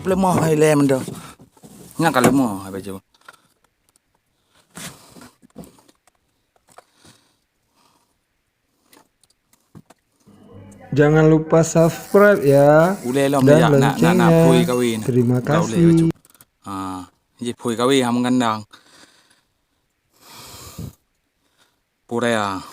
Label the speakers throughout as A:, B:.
A: lemah hai lem dah. Ngak kan lemah hai baju.
B: Jangan lupa subscribe ya dan loncengnya. Terima kasih.
A: Ji phui kawi ham gandang. Puraya.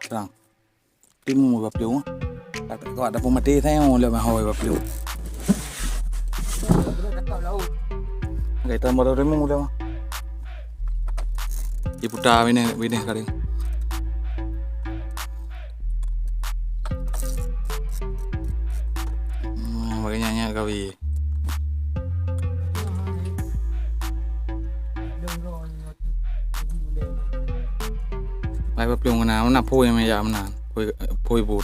A: Terang. Timu bab liu. Kau ada pemati saya mau le mahoi bab liu. Kita mau timu le mah. Iputa bini kali. Makanya kawi. Bài bập lùng nào nó nạp phôi mà giờ nàn phôi bột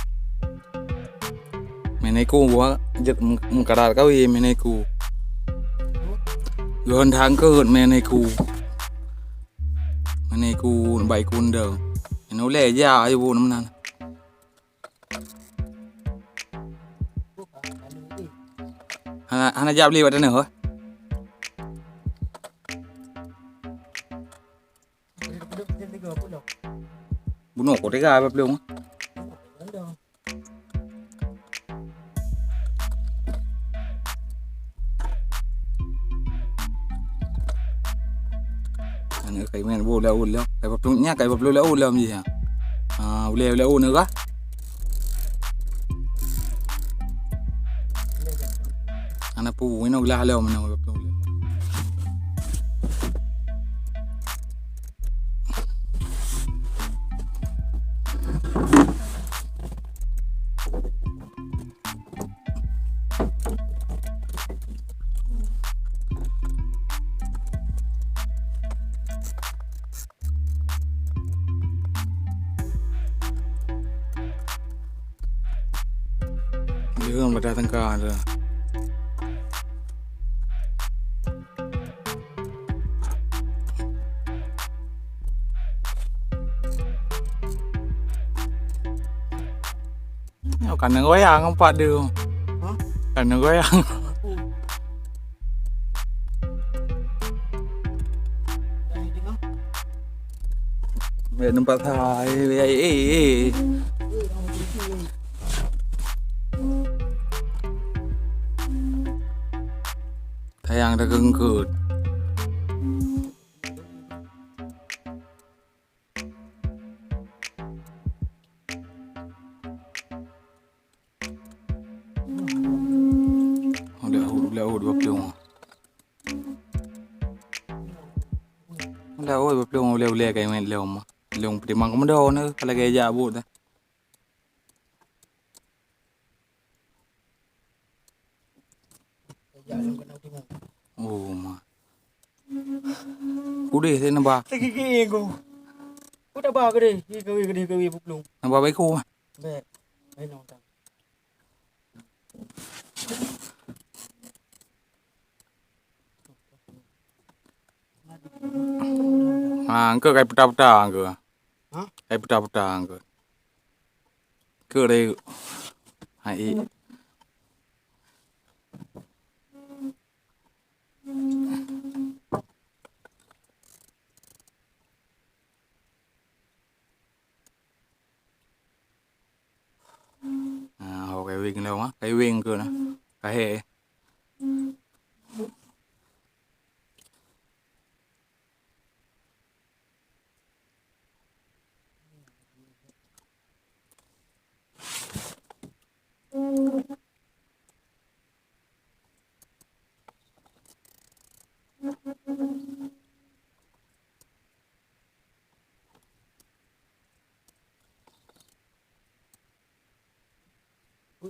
A: mày này cu quá giật một cả đàn cao gì mày này cu gần tháng cơ hơn mày này cu bảy cun đờ nó lẻ ra ai vô năm nàn hắn giao li vào đây nữa bún nổ của cái gà bập lùng cái men vô leo cái bập lùng nhá cái bập lùng leo làm gì hả leo nữa quá anh pu với nó la leo mà nó bập lùng Dia pada tengkar tu. Kan yang goyang empat dia. Kan yang goyang. Về tempat thai về Thayang dah genggut. Laut bab liu. Laut bab liu leo cái men leo mà. Leo đi mang cái đâu nữa, kalau cái dạ bút. Mà. Udah saya nambah.
C: Kiki aku. Udah bah gede, kiki buklung.
A: Nambah baik ku.
C: Baik. Baik nonton.
A: Angke kayak peta-peta angke.
C: Hah?
A: Kayak peta-peta angke. Ke đây. Hai. Cái viên đâu á, cái viên cơ nè, cái hệ.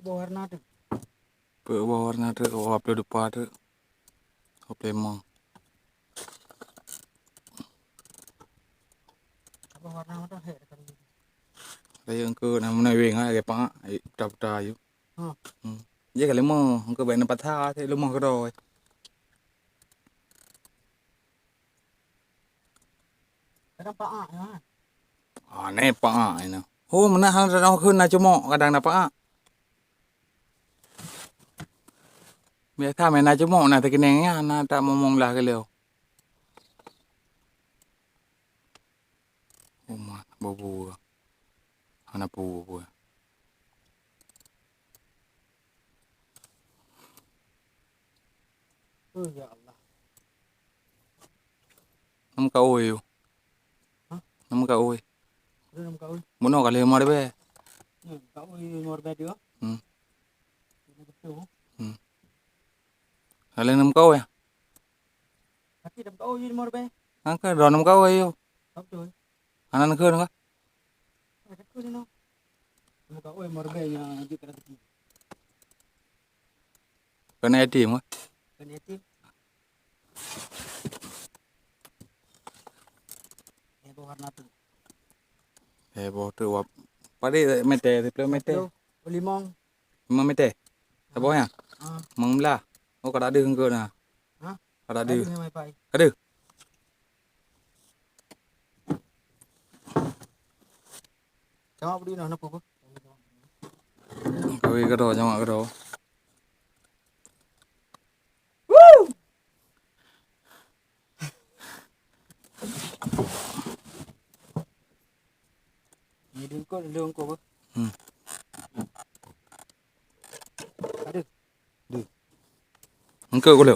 C: Berwarna tu.
A: Berwarna tu, upload depan tu, upload mah.
C: Berwarna tu hek kan.
A: Saya engkau nak menawing ah pak ai peta-peta you.
C: Ha.
A: Dia kalau mau engkau baik nampak tha thì lu mau cái rồi.
C: Nampak ah ha.
A: Ah ni pak ai no. Oh mana hang dah khun na cuma kadang dapat ah. Biasa main na cuma na terkenengnya na tak ngomong lah ke leo. Oh mah bobo. Ana pu.
C: Ya Allah.
A: Nam ka oi.
C: Ha?
A: Nam ka oi.
C: Nam kau.
A: Mono ka le mar be.
C: Kau nomor dia.
A: Kale nam ka oi.
C: Tapi nam kau nomor be.
A: Ang ka ro nam ka oi yo.
C: Apa tu?
A: Anan khun ka.
C: Aku ni no. Nam kau nomor be nya di kereta.
A: Kana tim ka.
C: Kan itu. Warna tu.
A: Bo tu wap. Padi mete thì mete.
C: Limong.
A: Mà mete. Ta bo ya. Mong la. Oh kada đưa ngơ na.
C: Ha?
A: Kada đưa.
C: Mai pai.
A: Kada.
C: Jawab budi no apa?
A: Kau cái đó trong cái đó.
C: Ni lương cô.
A: Engkau ko leo.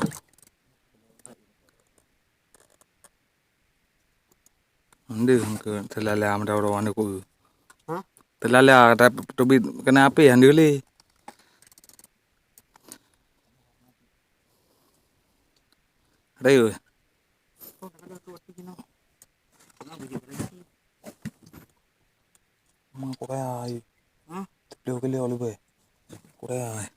A: Ande engkau terlala am dah orang ane ko.
C: Ha?
A: Terlala tak tobit kena api ande le. Ada yo. Mang ko kaya ay.
C: Ha?
A: Leo ke leo le be. Ko kaya ay.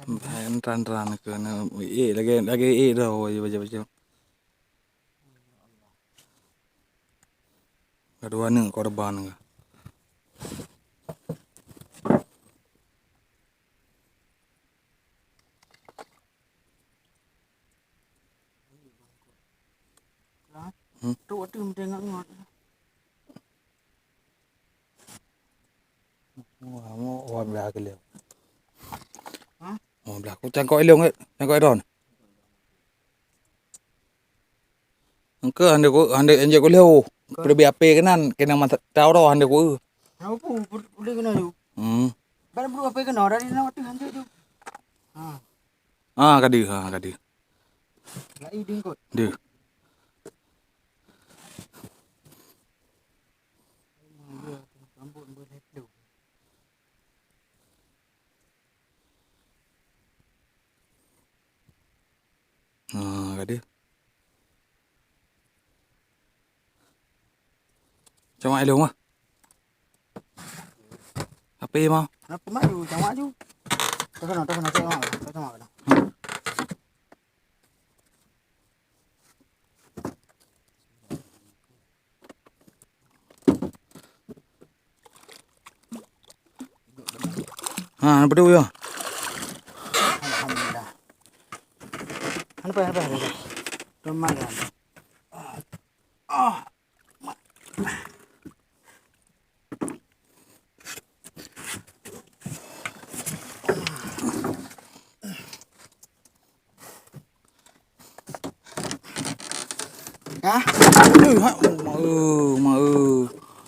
A: Bahan ran ke na lagi dah baca. Kedua ni korban ke.
C: Tu tu tengok ngot.
A: Mau belah ke leo.
C: Ha?
A: Mau belah ko cangkok leo ngat. Cangkok ron. Engkau ande enje ko leo. Lebih ape kenan kena mata tahu dah ande ko.
C: Apa boleh kena tu? Baru belum apa kena dari nak tu hantu tu.
A: Ah kadi.
C: Lai ding kot.
A: Dia.
C: Rambut boleh tu.
A: Kadi. Cuma elong mah. Ape mah.
C: Apa maju jawab tu. Tak kena tengok.
A: Betul ya.
C: Alhamdulillah. Apa? Lumayan. Ha?
A: Ma.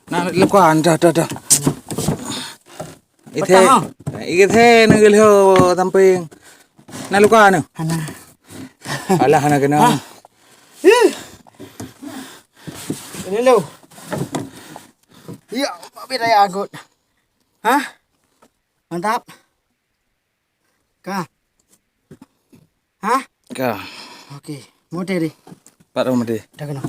A: Nah, lepas dah. Ithe nagilho tamping. Na luka ano?
C: Hana.
A: Ala hana kena.
C: Ini lo. Ya, apa dia angkut? Hah? Mantap. Kah? Hah?
A: Ka.
C: Okey, mau deh.
A: Pak Romade.
C: Dah kena.